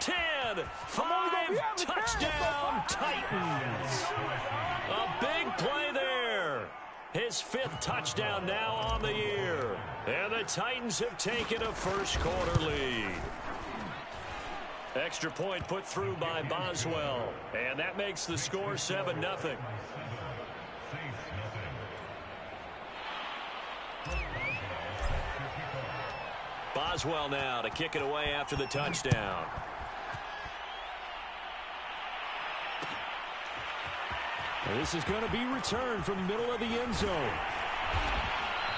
10, 5, touchdown, Titans. A big play there. His 5th touchdown now on the year. And the Titans have taken a first-quarter lead. Extra point put through by Boswell. And that makes the score 7-0. Boswell now to kick it away after the touchdown. And this is going to be returned from the middle of the end zone.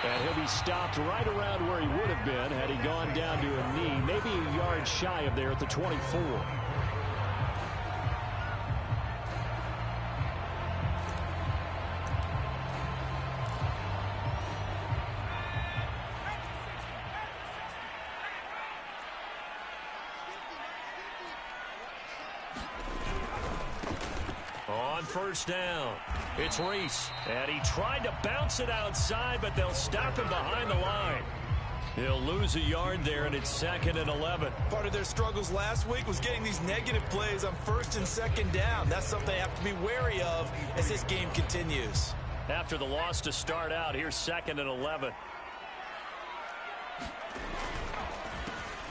And he'll be stopped right around where he would have been had he gone down to a knee, maybe a yard shy of there at the 24. On first down, it's Reese. And he tried to bounce it outside, but they'll stop him behind the line. He'll lose a yard there, and it's 2nd and 11. Part of their struggles last week was getting these negative plays on 1st and 2nd down. That's something they have to be wary of as this game continues. After the loss to start out, here's 2nd and 11.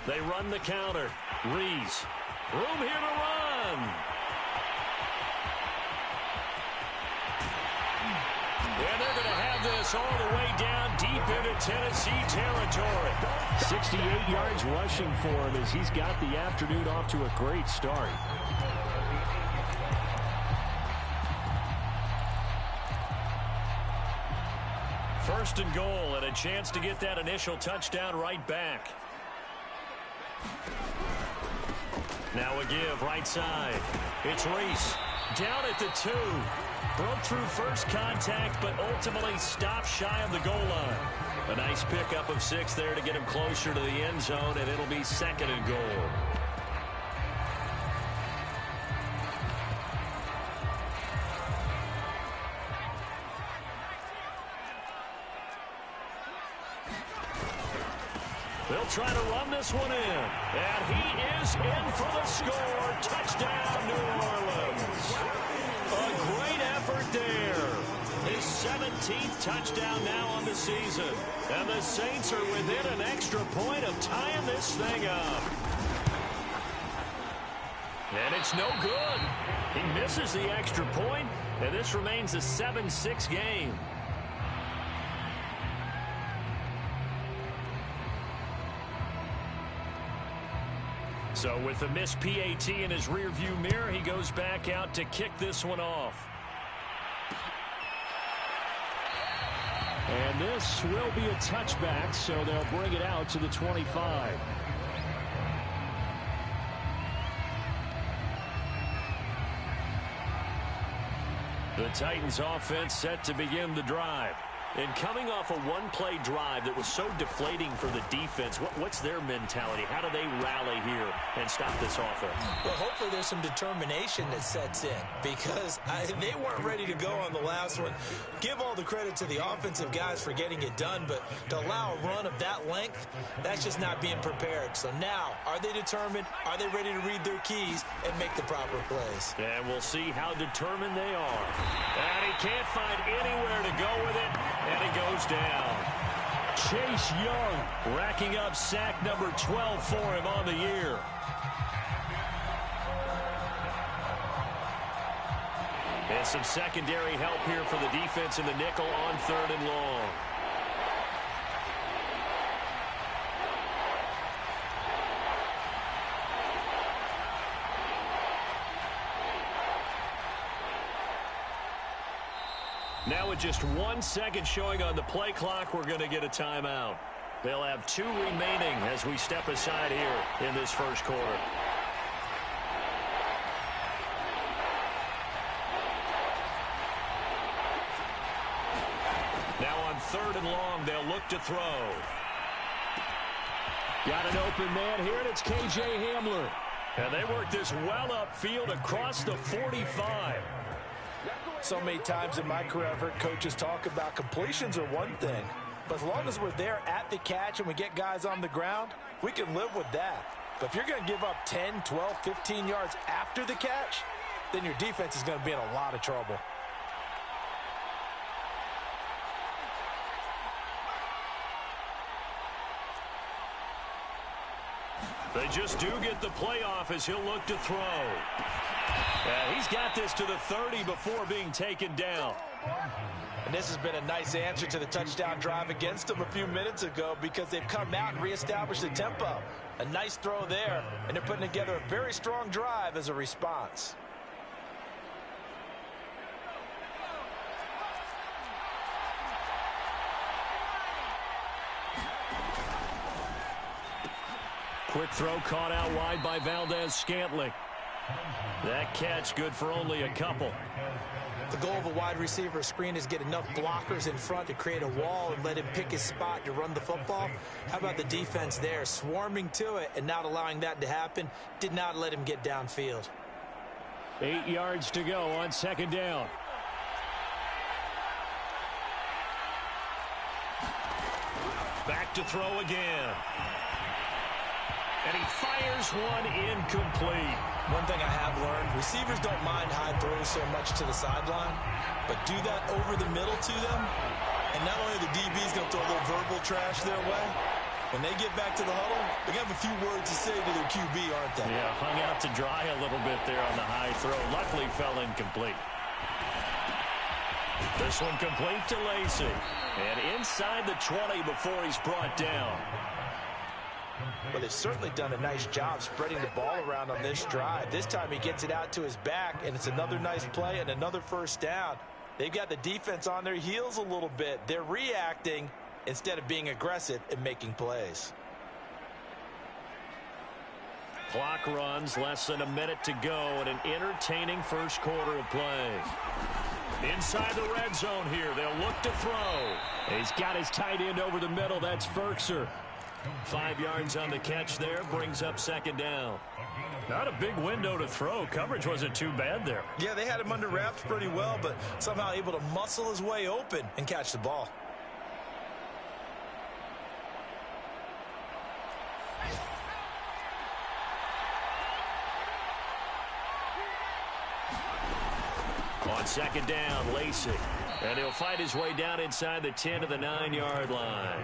They run the counter. Reese. Room here to run. And they're going to have this all the way down deep into Tennessee territory. 68 yards rushing for him as he's got the afternoon off to a great start. First and goal, and a chance to get that initial touchdown right back. Now a give right side. It's Reese down at the 2. Broke through first contact, but ultimately stopped shy of the goal line. A nice pickup of 6 there to get him closer to the end zone, and it'll be 2nd and goal. They'll try to run this one in. And he is in for the score. Touchdown, New Orleans. A great effort there. His 17th touchdown now on the season. And the Saints are within an extra point of tying this thing up. And it's no good. He misses the extra point, and this remains a 7-6 game. So with the missed PAT in his rearview mirror, he goes back out to kick this one off. And this will be a touchback, so they'll bring it out to the 25. The Titans offense set to begin the drive. And coming off a one-play drive that was so deflating for the defense, what's their mentality? How do they rally here and stop this offense? Well, hopefully there's some determination that sets in because they weren't ready to go on the last one. Give all the credit to the offensive guys for getting it done, but to allow a run of that length, that's just not being prepared. So now, are they determined? Are they ready to read their keys and make the proper plays? And we'll see how determined they are. And he can't find anywhere to go with it. And he goes down. Chase Young racking up sack number 12 for him on the year. And some secondary help here for the defense in the nickel on 3rd and long. Now with just 1 second showing on the play clock, we're going to get a timeout. They'll have 2 remaining as we step aside here in this first quarter. Now on 3rd and long, they'll look to throw. Got an open man here, and it's K.J. Hamler. And they work this well upfield across the 45. So many times in my career, I've heard coaches talk about completions are one thing. But as long as we're there at the catch and we get guys on the ground, we can live with that. But if you're going to give up 10, 12, 15 yards after the catch, then your defense is going to be in a lot of trouble. They just do get the playoff as he'll look to throw. He's got this to the 30 before being taken down. And this has been a nice answer to the touchdown drive against them a few minutes ago because they've come out and reestablished the tempo. A nice throw there, and they're putting together a very strong drive as a response. Quick throw caught out wide by Valdez-Scantling. That catch good for only a couple. The goal of a wide receiver screen is get enough blockers in front to create a wall and let him pick his spot to run the football. How about the defense there, swarming to it and not allowing that to happen? Did not let him get downfield. 8 yards to go on second down. Back to throw again. And he fires one incomplete. One thing I have learned, receivers don't mind high throws so much to the sideline, but do that over the middle to them, and not only the DB's going to throw a little verbal trash their way, when they get back to the huddle, they're going to have a few words to say to their QB, aren't they? Yeah, hung out to dry a little bit there on the high throw. Luckily fell incomplete. This one complete to Lacy. And inside the 20 before he's brought down. But they've certainly done a nice job spreading the ball around on this drive. This time he gets it out to his back, and it's another nice play and another first down. They've got the defense on their heels a little bit. They're reacting instead of being aggressive and making plays. Clock runs, less than a minute to go, and an entertaining first quarter of play. Inside the red zone here, they'll look to throw. He's got his tight end over the middle. That's Ferkser. 5 yards on the catch there, brings up second down. Not a big window to throw. Coverage wasn't too bad there. Yeah, they had him under wraps pretty well, but somehow able to muscle his way open and catch the ball. On second down, Lacy. And he'll fight his way down inside the 10 to the 9-yard line.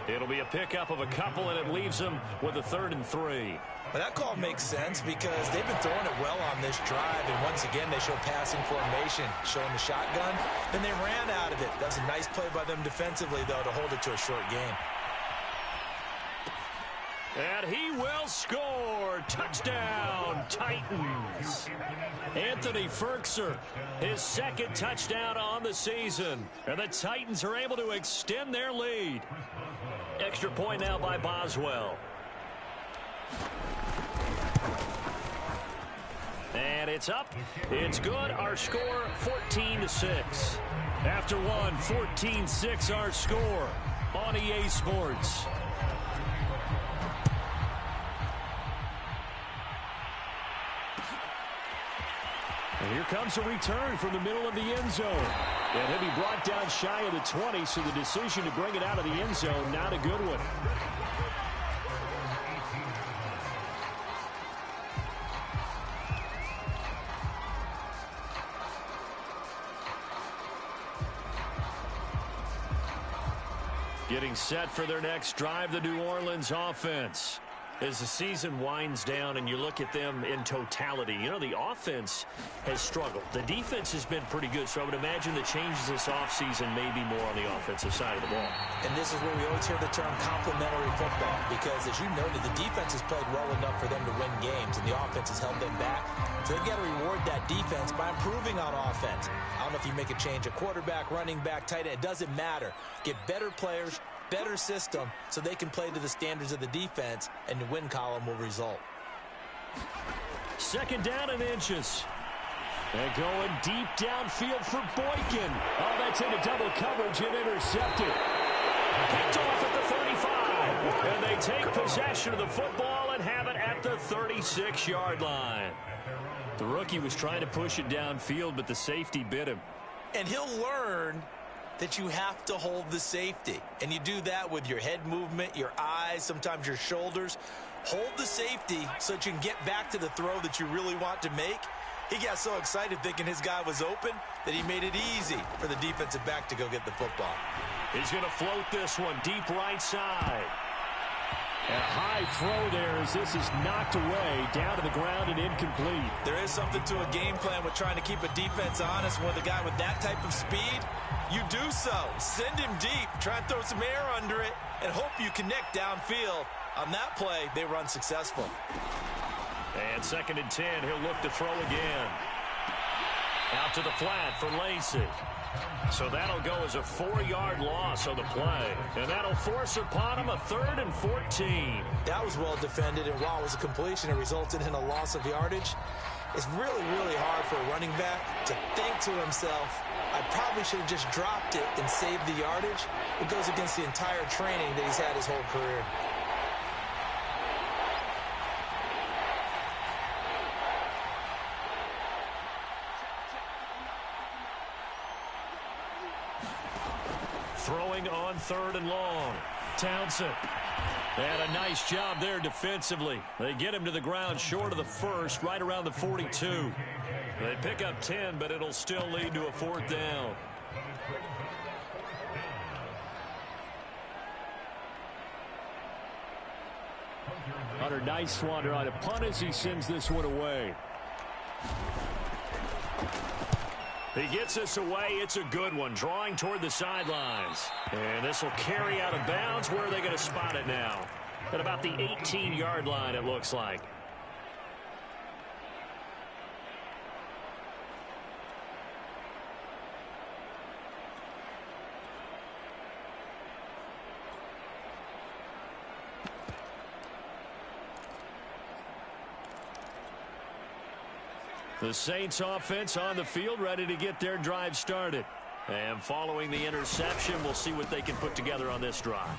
It'll be a pickup of a couple, and it leaves them with a 3rd and 3. Well, that call makes sense because they've been throwing it well on this drive, and once again they show passing formation, showing the shotgun. Then they ran out of it. That was a nice play by them defensively, though, to hold it to a short gain. And he will score. Touchdown, Titans. Anthony Ferkser, his second touchdown on the season. And the Titans are able to extend their lead. Extra point now by Boswell. And it's up. It's good. Our score, 14-6. After one, 14-6 our score on EA Sports. And here comes a return from the middle of the end zone. And he'll be brought down shy of the 20, so the decision to bring it out of the end zone, not a good one. Getting set for their next drive, the New Orleans offense. As the season winds down and you look at them in totality, you know, the offense has struggled. The defense has been pretty good, so I would imagine the changes this offseason may be more on the offensive side of the ball. And this is where we always hear the term complementary football, because as you noted, the defense has played well enough for them to win games, and the offense has held them back. So they've got to reward that defense by improving on offense. I don't know if you make a change, a quarterback, running back, tight end, it doesn't matter. Get better players, better system, so they can play to the standards of the defense, and the win column will result. Second down and inches. And going deep downfield for Boykin. Oh, that's into double coverage and intercepted. Picked off at the 35. And they take possession of the football and have it at the 36-yard line. The rookie was trying to push it downfield, but the safety bit him. And he'll learn that you have to hold the safety. And you do that with your head movement, your eyes, sometimes your shoulders. hold the safety so that you can get back to the throw that you really want to make. He got so excited thinking his guy was open that he made it easy for the defensive back to go get the football. He's going to float this one deep right side. A high throw there as this is knocked away, down to the ground and incomplete. There is something to a game plan with trying to keep a defense honest. With a guy with that type of speed, you do so. Send him deep, try and throw some air under it, and hope you connect downfield. On that play, they run successful. And 2nd and 10, he'll look to throw again. Out to the flat for Lacey. So that'll go as a 4-yard loss on the play. And that'll force upon him a 3rd and 14. That was well defended, and while it was a completion, it resulted in a loss of yardage. It's really, really hard for a running back to think to himself, I probably should have just dropped it and saved the yardage. It goes against the entire training that he's had his whole career. Throwing on 3rd and long. Townsend. They had a nice job there defensively. They get him to the ground short of the first, right around the 42. They pick up 10, but it'll still lead to a 4th down. Hunter Nicewander on a punt as he sends this one away. He gets this away. It's a good one. Drawing toward the sidelines. And this will carry out of bounds. Where are they going to spot it now? At about the 18-yard line, it looks like. The Saints offense on the field, ready to get their drive started. And following the interception, we'll see what they can put together on this drive.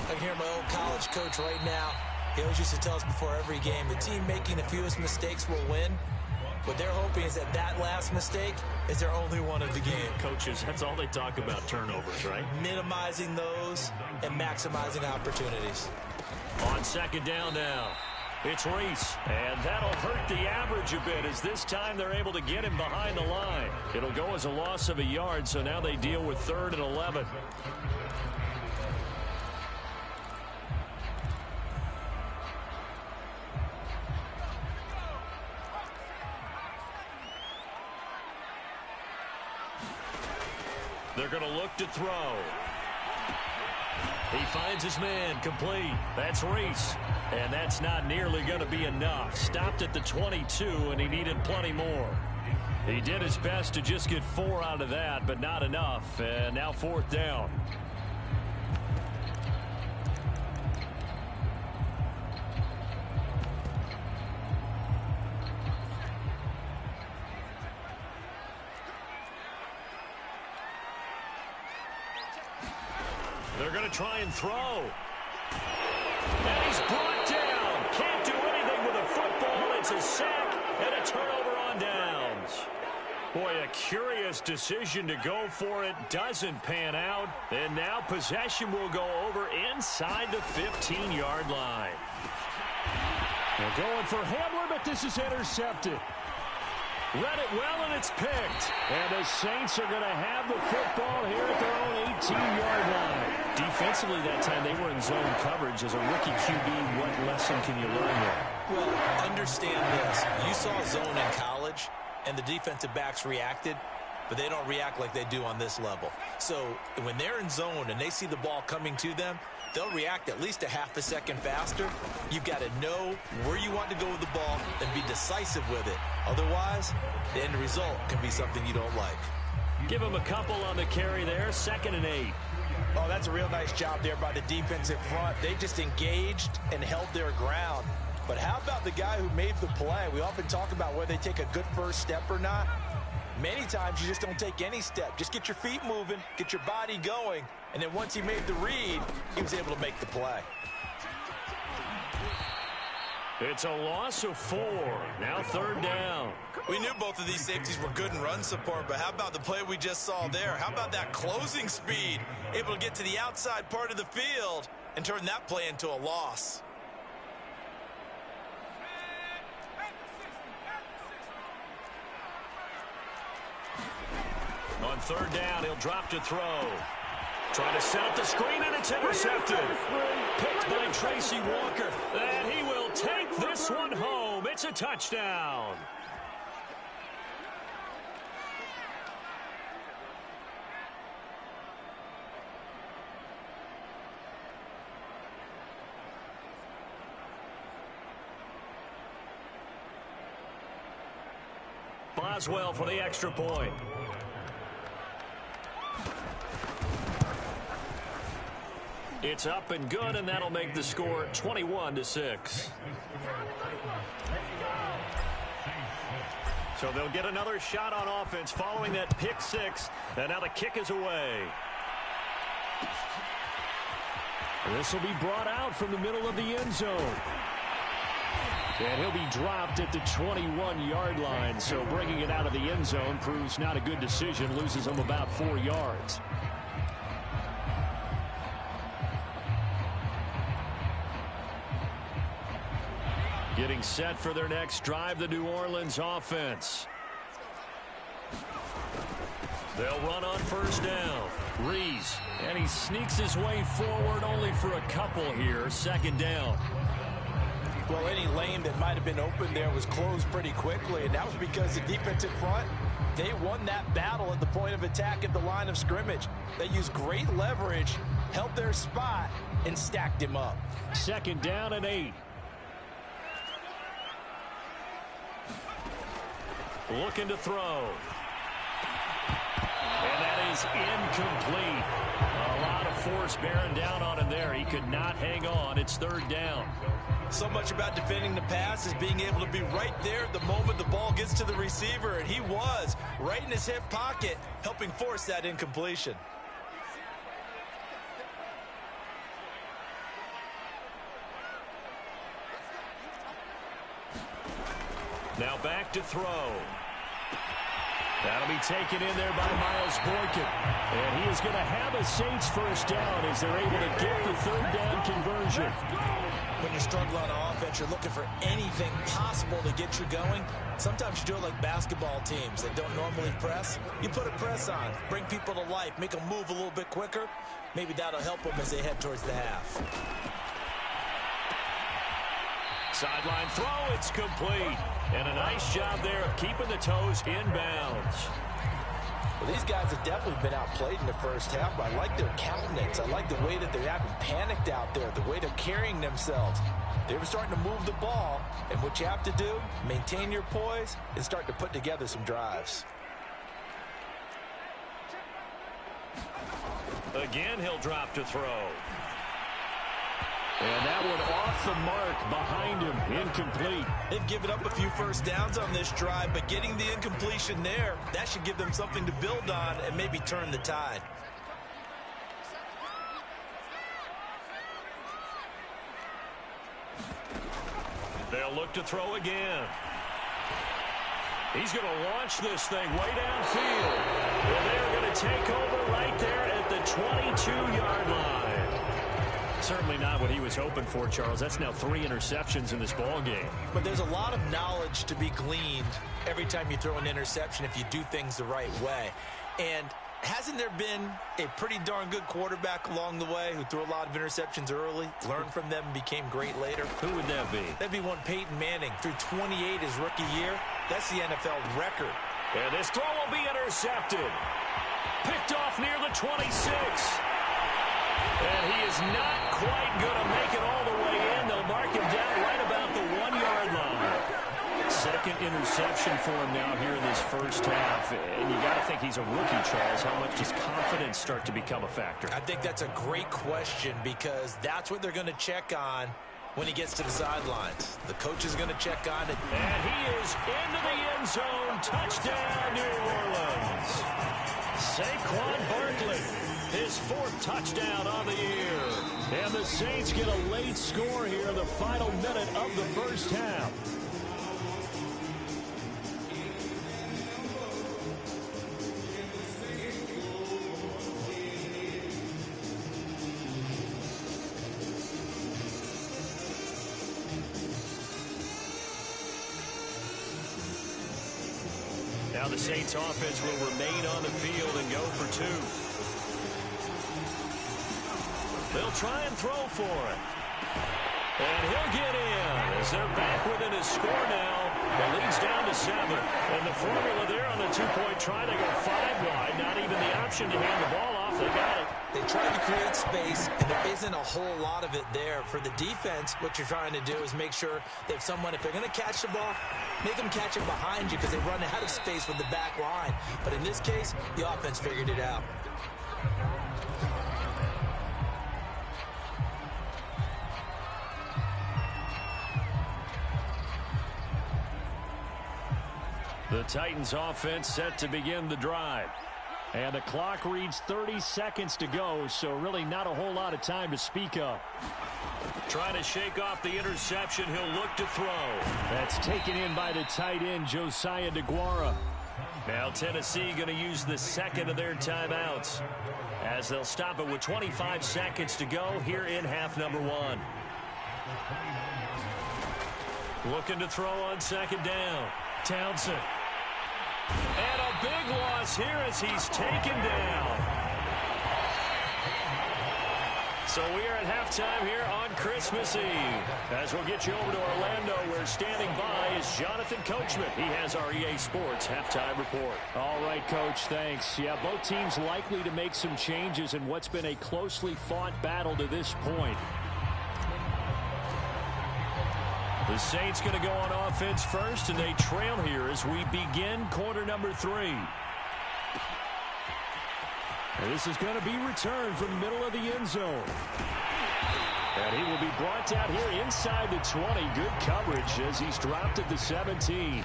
I can hear my old college coach right now. He always used to tell us before every game, the team making the fewest mistakes will win. What they're hoping is that that last mistake is their only one of the game. Coaches, that's all they talk about, turnovers, right? Minimizing those and maximizing opportunities. On 2nd down now. It's Reese, and that'll hurt the average a bit as this time they're able to get him behind the line. It'll go as a loss of a yard, so now they deal with 3rd and 11. They're going to look to throw. He finds his man, complete. That's Reese. And that's not nearly going to be enough. Stopped at the 22, and he needed plenty more. He did his best to just get 4 out of that, but not enough. And now 4th down. They're going to try and throw. And he's brought down. Can't do anything with a football. It's a sack and a turnover on downs. Boy, a curious decision to go for it. Doesn't pan out. And now possession will go over inside the 15-yard line. They're going for Hamler, but this is intercepted. Read it well, and it's picked. And the Saints are going to have the football here at their own 18-yard line. Defensively that time, they were in zone coverage. As a rookie QB, what lesson can you learn there? Well, understand this. You saw zone in college, and the defensive backs reacted, but they don't react like they do on this level. So when they're in zone and they see the ball coming to them, they'll react at least a half a second faster. You've got to know where you want to go with the ball and be decisive with it. Otherwise, the end result can be something you don't like. Give him a couple on the carry there. 2nd and 8. Oh, that's a real nice job there by the defensive front. They just engaged and held their ground. But how about the guy who made the play? We often talk about whether they take a good first step or not. Many times you just don't take any step. Just get your feet moving, get your body going, and then once he made the read, he was able to make the play. It's a loss of 4. Now 3rd down. We knew both of these safeties were good in run support, but how about the play we just saw there? How about that closing speed? Able to get to the outside part of the field and turn that play into a loss. third down, he'll drop to throw. Trying to set up the screen, and it's intercepted. Picked by Tracy Walker. And he will take this one home. It's a touchdown. Boswell for the extra point. It's up and good, and that'll make the score 21-6. So they'll get another shot on offense following that pick six, and now the kick is away. This will be brought out from the middle of the end zone. And he'll be dropped at the 21-yard line, so bringing it out of the end zone proves not a good decision, loses him about 4 yards. Getting set for their next drive, the New Orleans offense. They'll run on first down. Rees, and he sneaks his way forward only for a couple here. Second down. Well, any lane that might have been open there was closed pretty quickly, and that was because the defensive front, they won that battle at the point of attack at the line of scrimmage. They used great leverage, held their spot, and stacked him up. Second down and 8. Looking to throw. And that is incomplete. A lot of force bearing down on him there. He could not hang on. It's third down. So much about defending the pass is being able to be right there at the moment the ball gets to the receiver, and he was right in his hip pocket, helping force that incompletion. Now back to throw. That'll be taken in there by Miles Boykin. And he is going to have a Saints first down as they're able to get the third down conversion. When you're struggling on offense, you're looking for anything possible to get you going. Sometimes you do it like basketball teams that don't normally press. You put a press on, bring people to life, make them move a little bit quicker. Maybe that'll help them as they head towards the half. Sideline throw, it's complete. And a nice job there of keeping the toes inbounds. Well, these guys have definitely been outplayed in the first half, but I like their countenance. I like the way that they're acting panicked out there, the way they're carrying themselves. They were starting to move the ball, and what you have to do, maintain your poise and start to put together some drives. Again, he'll drop to throw. And that one off the mark behind him, incomplete. They've given up a few first downs on this drive, but getting the incompletion there, that should give them something to build on and maybe turn the tide. They'll look to throw again. He's going to launch this thing way downfield. And they're going to take over right there at the 22-yard line. Certainly not what he was hoping for, Charles. That's now 3 interceptions in this ball game. But there's a lot of knowledge to be gleaned every time you throw an interception if you do things the right way. And hasn't there been a pretty darn good quarterback along the way who threw a lot of interceptions early, learned from them, became great later? Who would that be? That'd be one Peyton Manning. Threw 28 his rookie year. That's the NFL record. And this throw will be intercepted. Picked off near the 26. And he is not quite going to make it all the way in. They'll mark him down right about the 1-yard line. Second interception for him now here in this first half. And you got to think he's a rookie, Charles. How much does confidence start to become a factor? I think that's a great question because that's what they're going to check on when he gets to the sidelines. The coach is going to check on it. And he is into the end zone. Touchdown, New Orleans. Saquon Barkley. His 4th touchdown on the year. And the Saints get a late score here in the final minute of the first half. Now Now the Saints offense will remain on the field and go for two. They'll try and throw for it. And he'll get in as they're back within his score now. The lead's down to 7. And the formula there on the two-point try, they go 5 wide. Not even the option to hand the ball off. They got it. They tried to create space, and there isn't a whole lot of it there. For the defense, what you're trying to do is make sure that if they're going to catch the ball, make them catch it behind you because they run out of space with the back line. But in this case, the offense figured it out. The Titans offense set to begin the drive. And the clock reads 30 seconds to go, so really not a whole lot of time to speak of. Trying to shake off the interception, he'll look to throw. That's taken in by the tight end, Josiah DeGuara. Now Tennessee going to use the second of their timeouts, as they'll stop it with 25 seconds to go here in half number 1. Looking to throw on second down. Townsend. And a big loss here as he's taken down. So we are at halftime here on Christmas Eve. As we'll get you over to Orlando, where standing by is Jonathan Coachman. He has our EA Sports halftime report. All right, Coach, thanks. Yeah, both teams likely to make some changes in what's been a closely fought battle to this point. The Saints going to go on offense first, and they trail here as we begin quarter number 3. And this is going to be returned from the middle of the end zone. And he will be brought down here inside the 20. Good coverage as he's dropped at the 17.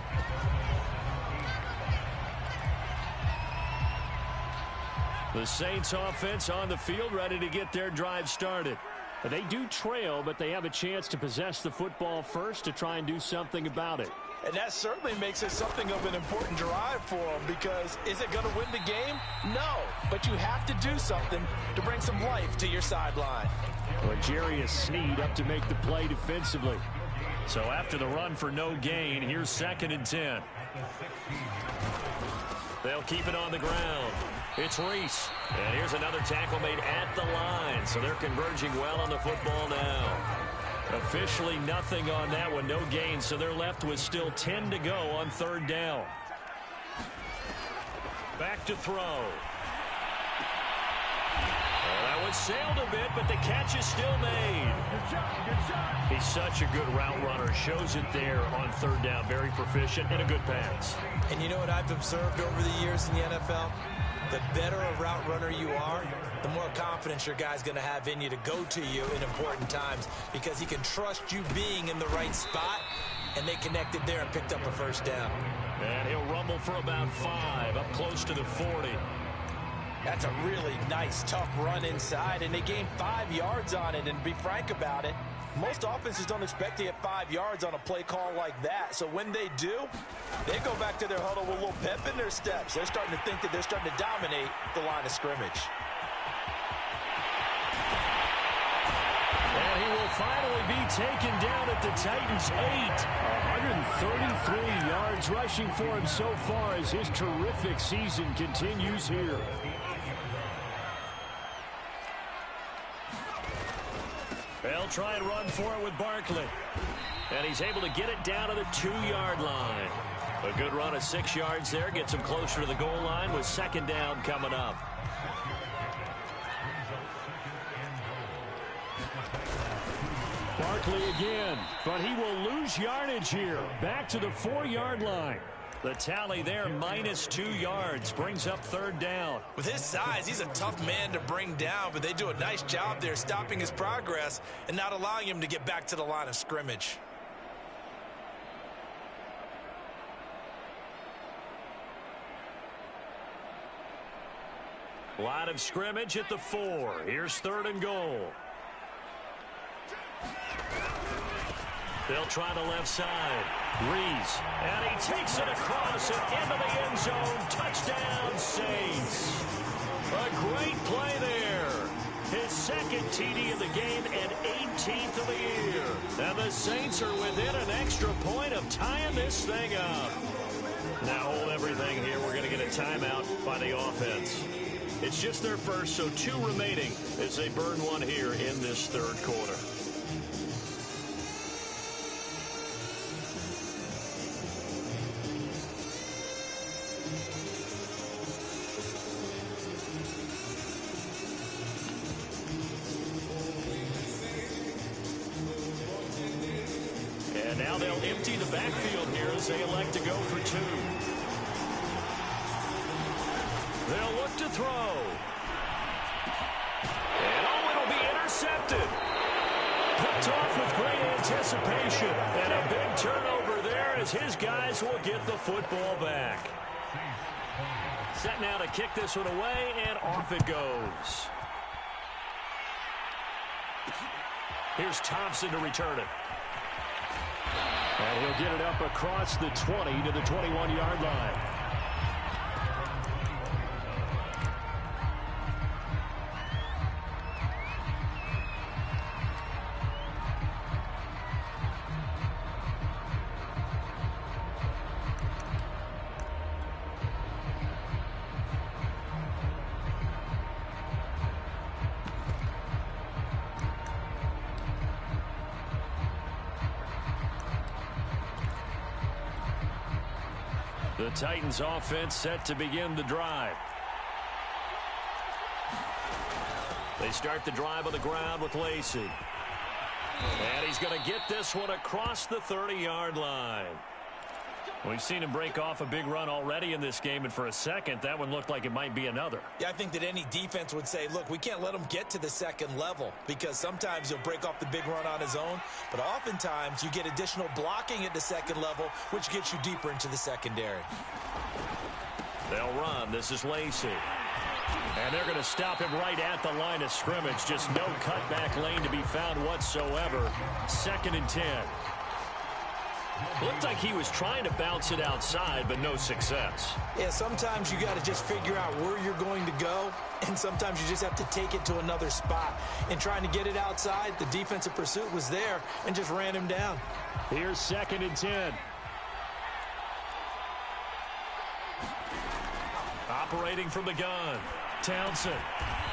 The Saints offense on the field, ready to get their drive started. They do trail, but they have a chance to possess the football first to try and do something about it. And that certainly makes it something of an important drive for them, because is it going to win the game? No, but you have to do something to bring some life to your sideline. Well, Jarius Sneed up to make the play defensively. So after the run for no gain, here's 2nd and 10. They'll keep it on the ground. It's Reese. And here's another tackle made at the line. So they're converging well on the football now. Officially nothing on that one. No gain. So they're left with still 10 to go on 3rd down. Back to throw. Well, that one sailed a bit, but the catch is still made. He's such a good route runner. Shows it there on 3rd down. Very proficient and a good pass. And you know what I've observed over the years in the NFL? The better a route runner you are, the more confidence your guy's going to have in you to go to you in important times, because he can trust you being in the right spot, and they connected there and picked up a 1st down. And he'll rumble for about 5, up close to the 40. That's a really nice, tough run inside, and they gained 5 yards on it. And to be frank about it, most offenses don't expect to get 5 yards on a play call like that. So when they do, they go back to their huddle with a little pep in their steps. They're starting to think that they're starting to dominate the line of scrimmage. And he will finally be taken down at the Titans' 8. 133 yards rushing for him so far as his terrific season continues here. They'll try and run for it with Barkley. And he's able to get it down to the 2-yard line. A good run of 6 yards there. Gets him closer to the goal line with 2nd down coming up. Barkley again, but he will lose yardage here. Back to the 4-yard line. The tally there, -2 yards, brings up 3rd down. With his size, he's a tough man to bring down, but they do a nice job there stopping his progress and not allowing him to get back to the line of scrimmage. Line of scrimmage at the 4. Here's 3rd and goal. They'll try the left side. Reese, and he takes it across and into the end zone. Touchdown, Saints. A great play there. His 2nd TD of the game and 18th of the year. And the Saints are within an extra point of tying this thing up. Now hold everything here. We're going to get a timeout by the offense. It's just their first, so 2 remaining as they burn one here in this third quarter. And now they'll empty the backfield here as they elect to go for 2. They'll look to throw. And it'll be intercepted. Picked off with great anticipation. And a big turnover there as his guys will get the football back. Set now to kick this one away, and off it goes. Here's Thompson to return it. And he'll get it up across the 20 to the 21-yard line. The Titans offense set to begin the drive. They start the drive on the ground with Lacey. And he's going to get this one across the 30-yard line. We've seen him break off a big run already in this game, and for a second, that one looked like it might be another. Yeah, I think that any defense would say, look, we can't let him get to the second level, because sometimes he'll break off the big run on his own, but oftentimes you get additional blocking at the second level, which gets you deeper into the secondary. They'll run. This is Lacey. And they're going to stop him right at the line of scrimmage. Just no cutback lane to be found whatsoever. 2nd and 10. Looked like he was trying to bounce it outside, but no success. Yeah, sometimes you got to just figure out where you're going to go, and sometimes you just have to take it to another spot. And trying to get it outside, the defensive pursuit was there and just ran him down. Here's 2nd and 10. Operating from the gun. Townsend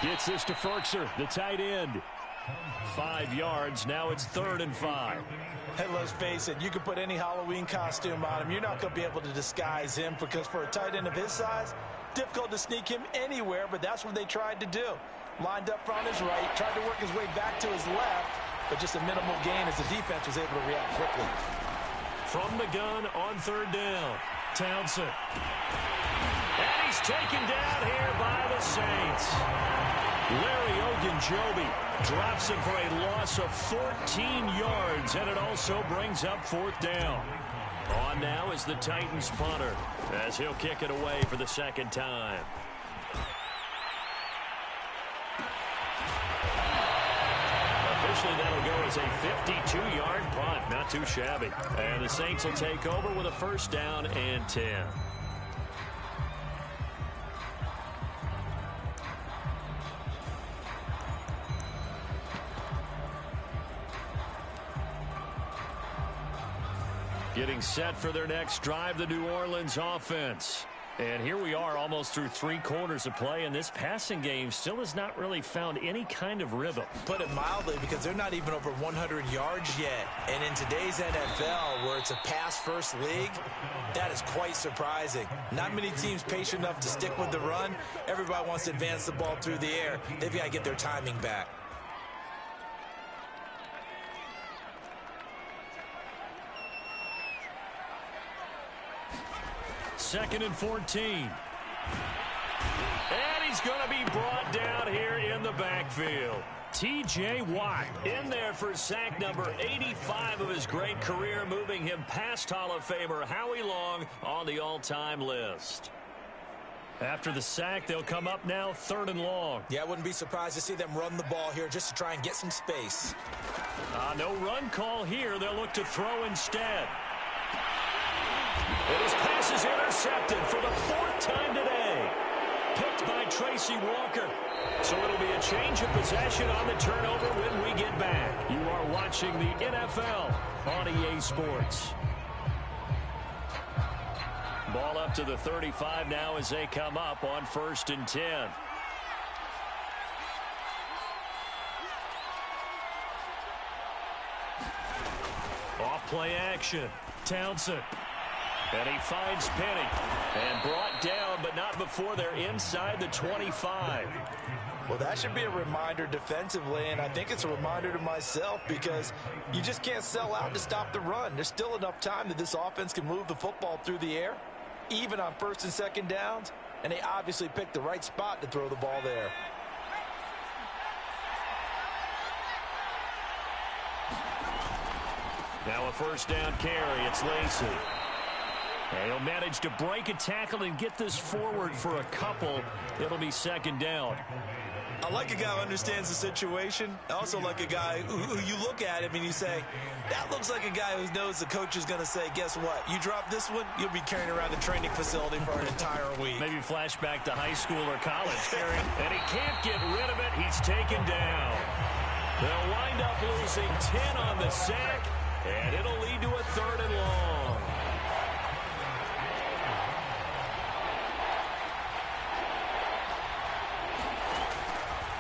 Gets this to Ferkser, the tight end. 5 yards. Now it's 3rd and 5. Hey, let's face it, you can put any Halloween costume on him. You're not going to be able to disguise him, because for a tight end of his size, difficult to sneak him anywhere, but that's what they tried to do. Lined up on his right, tried to work his way back to his left, but just a minimal gain as the defense was able to react quickly. From the gun on 3rd down. Townsend. And he's taken down here by the Saints. Larry Ogunjobi drops him for a loss of 14 yards, and it also brings up 4th down. On now is the Titans punter, as he'll kick it away for the 2nd time. Officially, that'll go as a 52-yard punt. Not too shabby. And the Saints will take over with a 1st down and 10. Getting set for their next drive, the New Orleans offense. And here we are almost through 3 quarters of play, and this passing game still has not really found any kind of rhythm. Put it mildly, because they're not even over 100 yards yet. And in today's NFL, where it's a pass-first league, that is quite surprising. Not many teams patient enough to stick with the run. Everybody wants to advance the ball through the air. They've got to get their timing back. Second and 14. And he's going to be brought down here in the backfield. T.J. Watt in there for sack number 85 of his great career, moving him past Hall of Famer Howie Long on the all-time list. After the sack, they'll come up now 3rd and long. Yeah, I wouldn't be surprised to see them run the ball here just to try and get some space. No run call here. They'll look to throw instead. And his pass is intercepted for the 4th time today. Picked by Tracy Walker. So it'll be a change of possession on the turnover when we get back. You are watching the NFL on EA Sports. Ball up to the 35 now as they come up on 1st and 10. Off play action. Townsend. And he finds Penny. And brought down, but not before they're inside the 25. Well, that should be a reminder defensively, and I think it's a reminder to myself because you just can't sell out to stop the run. There's still enough time that this offense can move the football through the air, even on 1st and 2nd downs, and they obviously picked the right spot to throw the ball there. Now a 1st down carry. It's Lacy. And he'll manage to break a tackle and get this forward for a couple. It'll be 2nd down. I like a guy who understands the situation. I also like a guy who you look at him and you say, that looks like a guy who knows the coach is going to say, guess what? You drop this one, you'll be carrying around the training facility for an entire week. Maybe flashback to high school or college. And he can't get rid of it. He's taken down. They'll wind up losing 10 on the sack, and it'll lead to a 3rd and long.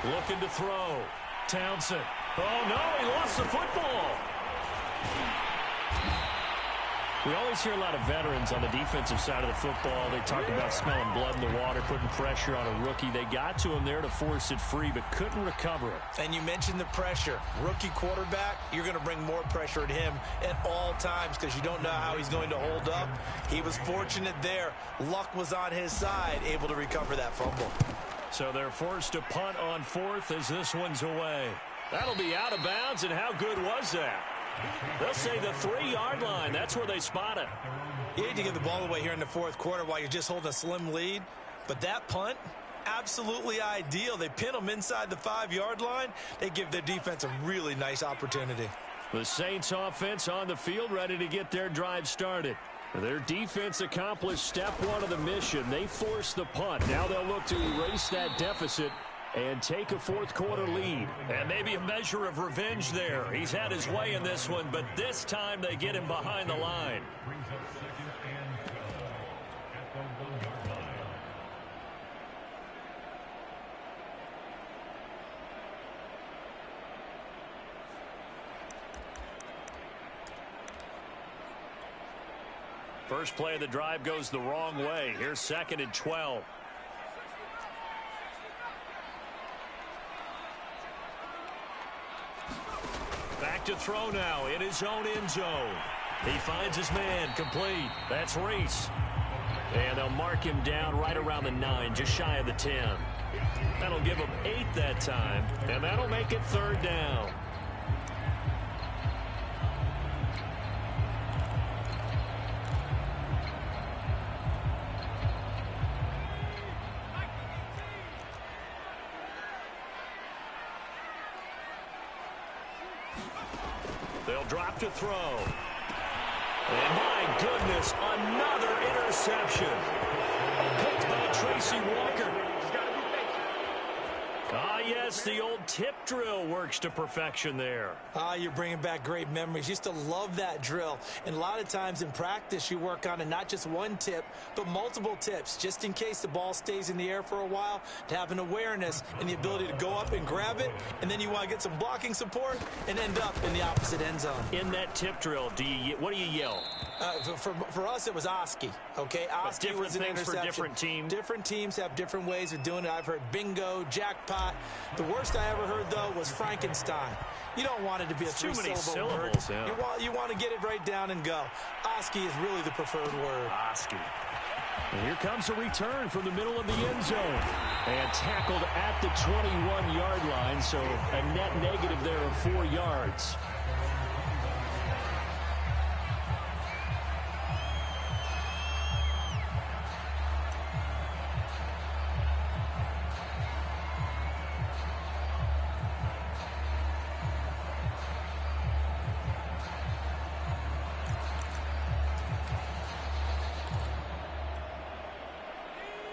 Looking to throw. Townsend. Oh, no, he lost the football. We always hear a lot of veterans on the defensive side of the football. They talk about smelling blood in the water, putting pressure on a rookie. They got to him there to force it free, but couldn't recover it. And you mentioned the pressure. Rookie quarterback, you're going to bring more pressure at him at all times because you don't know how he's going to hold up. He was fortunate there. Luck was on his side, able to recover that fumble. So they're forced to punt on 4th as this one's away. That'll be out of bounds, and how good was that? They'll say the 3-yard line. That's where they spot it. You hate to give the ball away here in the 4th quarter while you're just holding a slim lead, but that punt, absolutely ideal. They pin them inside the 5-yard line. They give their defense a really nice opportunity. The Saints offense on the field ready to get their drive started. Their defense accomplished step 1 of the mission. They forced the punt. Now they'll look to erase that deficit and take a 4th quarter lead. And maybe a measure of revenge there. He's had his way in this one, but this time they get him behind the line. First play of the drive goes the wrong way. Here's 2nd and 12. Back to throw now in his own end zone. He finds his man complete. That's Reese. And they'll mark him down right around the 9, just shy of the 10. That'll give him 8 that time, and that'll make it 3rd down. They'll drop to throw. And my goodness, another interception. Picked by Tracy Walker. Ah, yes, the old tip drill works to perfection there. Ah, you're bringing back great memories. Used to love that drill. And a lot of times in practice, you work on it, not just one tip, but multiple tips, just in case the ball stays in the air for a while, to have an awareness and the ability to go up and grab it, and then you want to get some blocking support and end up in the opposite end zone. In that tip drill, what do you yell? For us, it was Oski. Okay, Oski was an interception. For different teams. Different teams have different ways of doing it. I've heard bingo, jackpot. The worst I ever heard, though, was Frankenstein. You don't want it to be a three-syllable word. Yeah. You want to get it right down and go. Oski is really the preferred word. Oski. And here comes a return from the middle of the end zone. And tackled at the 21-yard line, so a net negative there of 4 yards.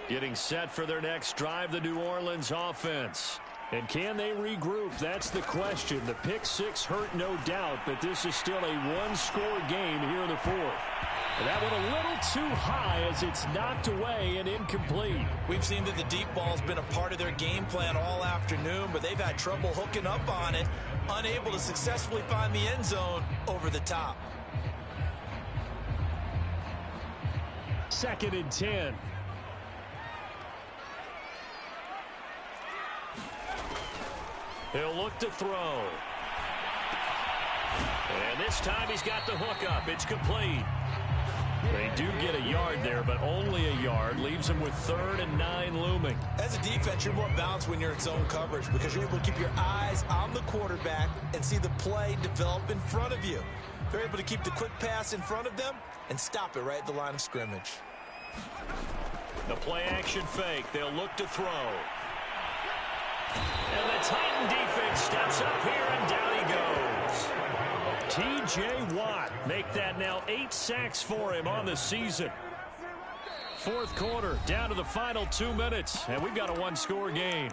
Getting set for their next drive, the New Orleans offense. And can they regroup? That's the question. The pick six hurt, no doubt, but this is still a one-score game here in the 4th. And that one a little too high as it's knocked away and incomplete. We've seen that the deep ball's been a part of their game plan all afternoon, but they've had trouble hooking up on it, unable to successfully find the end zone over the top. 2nd and 10. He'll look to throw. And this time he's got the hook up. It's complete. They do get a yard there, but only a yard. Leaves them with 3rd and 9 looming. As a defense, you're more balanced when you're in zone coverage because you're able to keep your eyes on the quarterback and see the play develop in front of you. They're able to keep the quick pass in front of them and stop it right at the line of scrimmage. The play action fake. They'll look to throw. And the Titan defense steps up here, and down he goes. T.J. Watt make that now 8 sacks for him on the season. 4th quarter, down to the final 2 minutes, and we've got a 1-score game.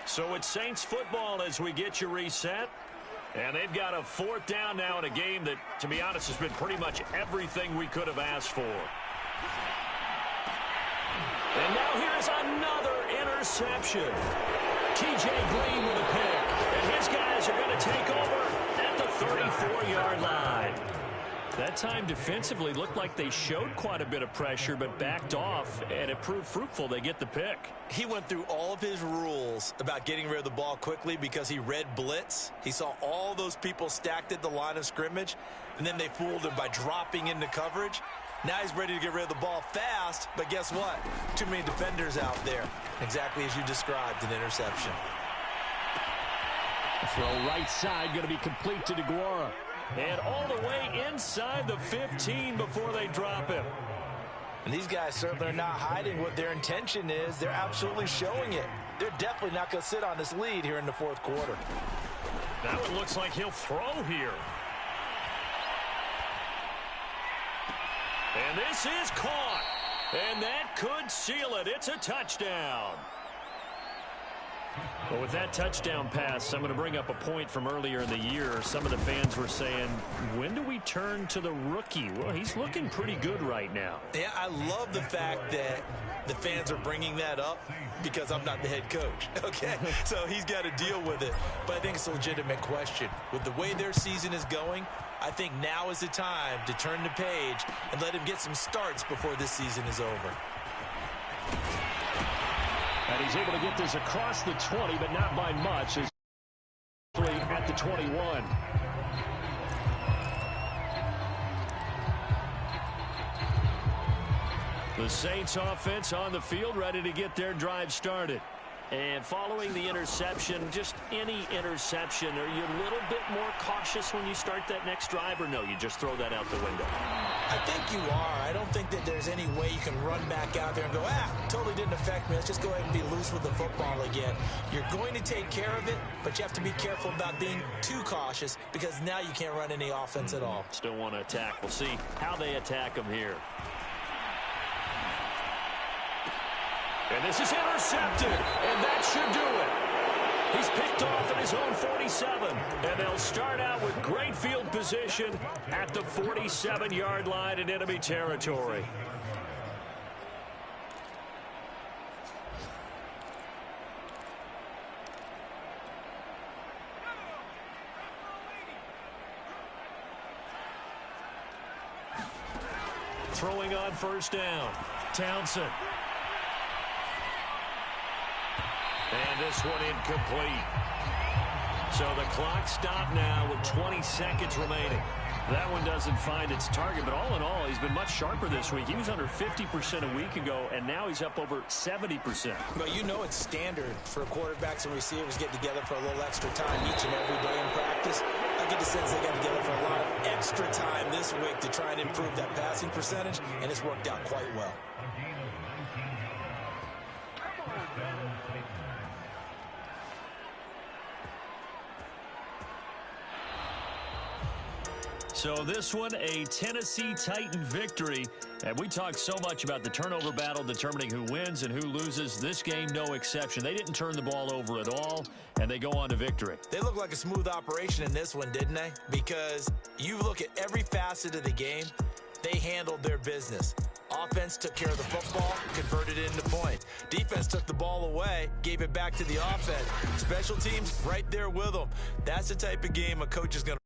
So it's Saints football as we get you reset. And they've got a 4th down now in a game that, to be honest, has been pretty much everything we could have asked for. And now here's another interception. T.J. Green with a pick. And his guys are going to take over at the 34-yard line. That time defensively looked like they showed quite a bit of pressure but backed off, and it proved fruitful. They get the pick. He went through all of his rules about getting rid of the ball quickly because he read blitz. He saw all those people stacked at the line of scrimmage, and then they fooled him by dropping into coverage. Now he's ready to get rid of the ball fast, but guess what? Too many defenders out there. Exactly as you described, an interception. Throw right side, going to be complete to DeGuara. And all the way inside the 15 before they drop him. And these guys certainly are not hiding what their intention is. They're absolutely showing it. They're definitely not going to sit on this lead here in the 4th quarter. That one looks like he'll throw here. And this is caught. And that could seal it. It's a touchdown. Well, with that touchdown pass, I'm going to bring up a point from earlier in the year. Some of the fans were saying, when do we turn to the rookie? Well, he's looking pretty good right now. Yeah, I love the fact that the fans are bringing that up because I'm not the head coach, okay? So he's got to deal with it. But I think it's a legitimate question. With the way their season is going, I think now is the time to turn the page and let him get some starts before this season is over. And he's able to get this across the 20, but not by much. As at the 21. The Saints offense on the field, ready to get their drive started. And following the interception, just any interception, are you a little bit more cautious when you start that next drive, or no, you just throw that out the window? I think you are. I don't think that there's any way you can run back out there and go, totally didn't affect me. Let's just go ahead and be loose with the football again. You're going to take care of it, but you have to be careful about being too cautious because now you can't run any offense at all. Still want to attack. We'll see how they attack them here. And this is intercepted, and that should do it. He's picked off at his own 47, and they'll start out with great field position at the 47-yard line in enemy territory. Throwing on 1st down, Townsend. And this one incomplete. So the clock stopped now with 20 seconds remaining. That one doesn't find its target, but all in all, he's been much sharper this week. He was under 50% a week ago, and now he's up over 70%. But you know it's standard for quarterbacks and receivers get together for a little extra time each and every day in practice. I get the sense they got together for a lot of extra time this week to try and improve that passing percentage, and it's worked out quite well. So this one, a Tennessee Titan victory. And we talked so much about the turnover battle determining who wins and who loses. This game, no exception. They didn't turn the ball over at all, and they go on to victory. They look like a smooth operation in this one, didn't they? Because you look at every facet of the game, they handled their business. Offense took care of the football, converted it into points. Defense took the ball away, gave it back to the offense. Special teams right there with them. That's the type of game a coach is going to